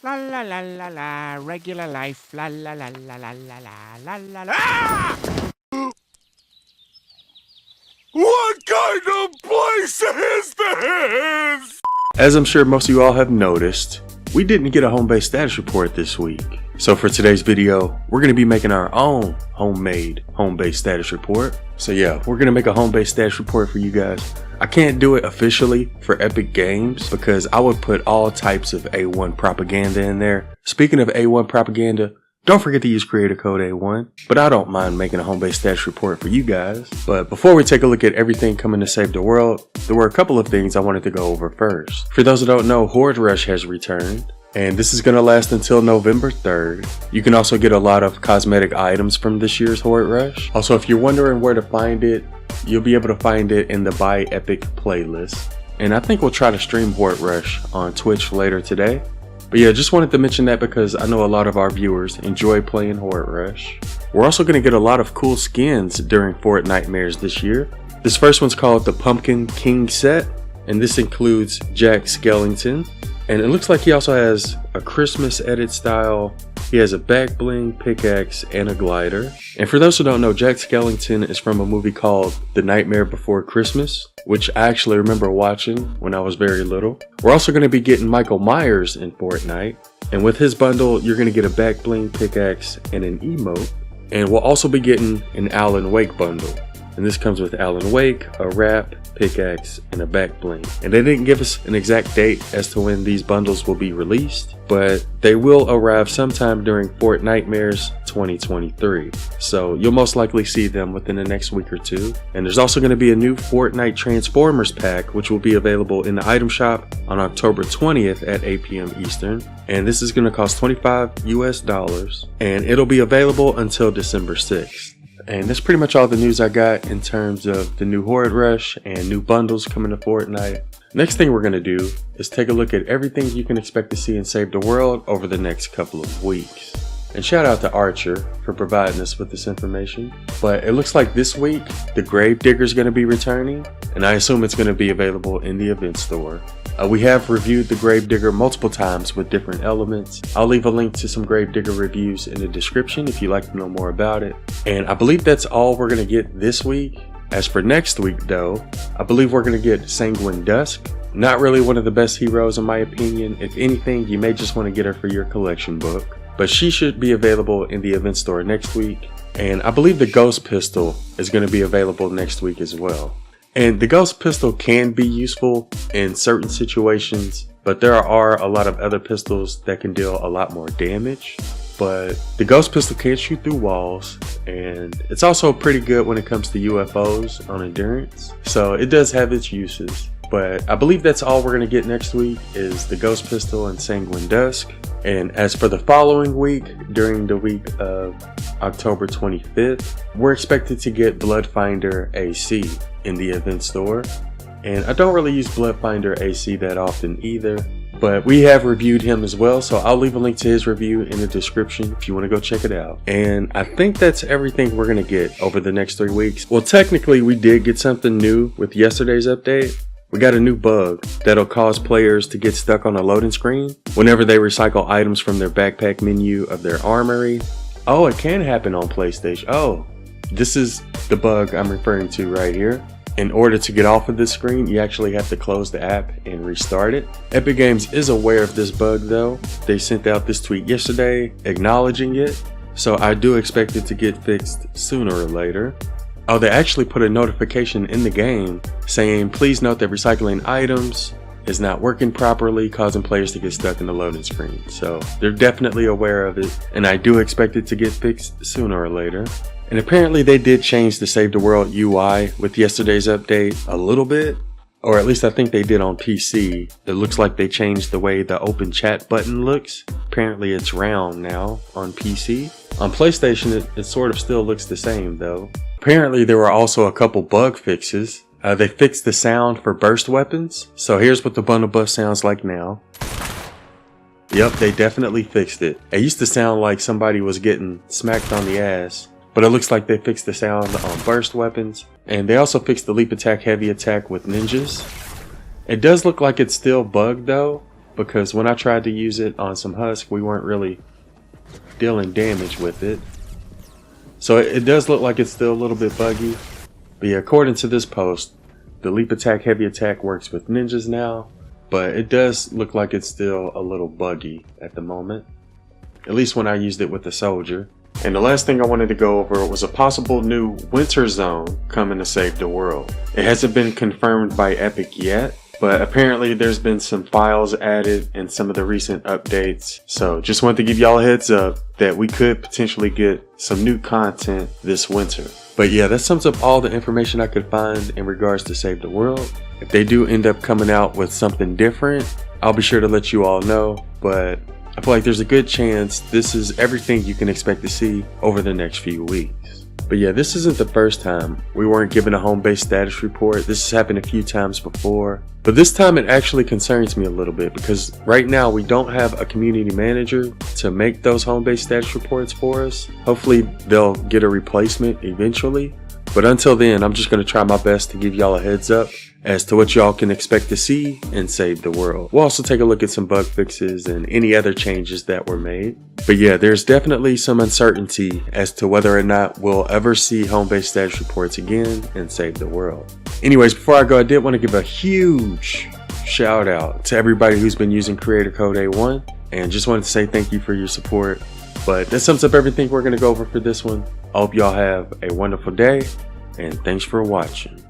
La la la la la, regular life. La la la la la la la la la la. Ah! What kind of place is this? As I'm sure most of you all have noticed, we didn't get a home base status report this week. So for today's video, we're going to be making our own homemade home base status report. So yeah, we're going to make a home base status report for you guys. I can't do it officially for Epic Games because I would put all types of A1 propaganda in there. Speaking of A1 propaganda, don't forget to use creator code A1, but I don't mind making a home base status report for you guys. But before we take a look at everything coming to save the world, there were a couple of things I wanted to go over first. For those who don't know, Horde Rush has returned, and this is going to last until November 3rd. You can also get a lot of cosmetic items from this year's Horde Rush. Also, if you're wondering where to find it, you'll be able to find it in the Buy Epic playlist. And I think we'll try to stream Horde Rush on Twitch later today. But yeah, just wanted to mention that because I know a lot of our viewers enjoy playing Horde Rush. We're also going to get a lot of cool skins during Fort Nightmares this year. This first one's called the Pumpkin King set, and this includes Jack Skellington. And it looks like he also has a Christmas edit style. He has a back bling, pickaxe, and a glider. And for those who don't know, Jack Skellington is from a movie called The Nightmare Before Christmas, which I actually remember watching when I was very little. We're also going to be getting Michael Myers in Fortnite. And with his bundle, you're going to get a back bling, pickaxe, and an emote. And we'll also be getting an Alan Wake bundle. And this comes with Alan Wake, a wrap, pickaxe, and a back bling. And they didn't give us an exact date as to when these bundles will be released, but they will arrive sometime during Fort Nightmares 2023. So you'll most likely see them within the next week or two. And there's also going to be a new Fortnite Transformers pack, which will be available in the item shop on October 20th at 8 p.m. Eastern. And this is going to cost $25 US, and it'll be available until December 6th. And that's pretty much all the news I got in terms of the new Horde Rush and new bundles coming to Fortnite. Next thing we're going to do is take a look at everything you can expect to see in Save the World over the next couple of weeks. And shout out to Archer for providing us with this information. But it looks like this week, the Gravedigger is going to be returning, and I assume it's going to be available in the event store. We have reviewed the Gravedigger multiple times with different elements. I'll leave a link to some Gravedigger reviews in the description if you'd like to know more about it. And I believe that's all we're going to get this week. As for next week though, I believe we're going to get Sanguine Dusk. Not really one of the best heroes in my opinion. If anything, you may just want to get her for your collection book. But she should be available in the event store next week. And I believe the Ghost Pistol is going to be available next week as well. And the Ghost Pistol can be useful in certain situations, but there are a lot of other pistols that can deal a lot more damage. But the Ghost Pistol can shoot through walls, and it's also pretty good when it comes to UFOs on endurance. So it does have its uses. But I believe that's all we're going to get next week is the Ghost Pistol and Sanguine Dusk. And as for the following week, during the week of October 25th, we're expected to get Bloodfinder AC in the event store. And I don't really use Bloodfinder AC that often either, but we have reviewed him as well, so I'll leave a link to his review in the description if you want to go check it out. And I think that's everything we're going to get over the next 3 weeks. Well, technically we did get something new with yesterday's update. We got a new bug that'll cause players to get stuck on a loading screen whenever they recycle items from their backpack menu of their armory. Oh, it can happen on PlayStation. Oh, this is the bug I'm referring to right here. In order to get off of this screen, you actually have to close the app and restart it. Epic Games is aware of this bug though. They sent out this tweet yesterday acknowledging it. So I do expect it to get fixed sooner or later. Oh, they actually put a notification in the game saying, please note that recycling items is not working properly, causing players to get stuck in the loading screen. So they're definitely aware of it, and I do expect it to get fixed sooner or later. And apparently they did change the Save the World UI with yesterday's update a little bit, or at least I think they did on PC. It looks like they changed the way the open chat button looks. Apparently it's round now on PC. On PlayStation, it sort of still looks the same though. Apparently there were also a couple bug fixes. They fixed the sound for burst weapons. So here's what the bundle bust sounds like now. Yep, they definitely fixed it. It used to sound like somebody was getting smacked on the ass, but it looks like they fixed the sound on burst weapons. And they also fixed the leap attack, heavy attack with ninjas. It does look like it's still bugged though, because when I tried to use it on some husk, we weren't really dealing damage with it. So it does look like it's still a little bit buggy. But yeah, according to this post, the leap attack, heavy attack works with ninjas now, but it does look like it's still a little buggy at the moment, at least when I used it with the soldier. And the last thing I wanted to go over was a possible new winter zone coming to save the world. It hasn't been confirmed by Epic yet, but apparently there's been some files added in some of the recent updates. So just wanted to give y'all a heads up that we could potentially get some new content this winter. But yeah, that sums up all the information I could find in regards to Save the World. If they do end up coming out with something different, I'll be sure to let you all know. But I feel like there's a good chance this is everything you can expect to see over the next few weeks. But yeah, this isn't the first time we weren't given a home base status report. This has happened a few times before. But this time it actually concerns me a little bit because right now we don't have a community manager to make those home base status reports for us. Hopefully they'll get a replacement eventually. But until then, I'm just going to try my best to give y'all a heads up as to what y'all can expect to see and Save the World. We'll also take a look at some bug fixes and any other changes that were made. But yeah, there's definitely some uncertainty as to whether or not we'll ever see home base status reports again and Save the World. Anyways, before I go, I did want to give a huge shout out to everybody who's been using creator code A1 and just wanted to say thank you for your support. But that sums up everything we're going to go over for this one. I hope y'all have a wonderful day and thanks for watching.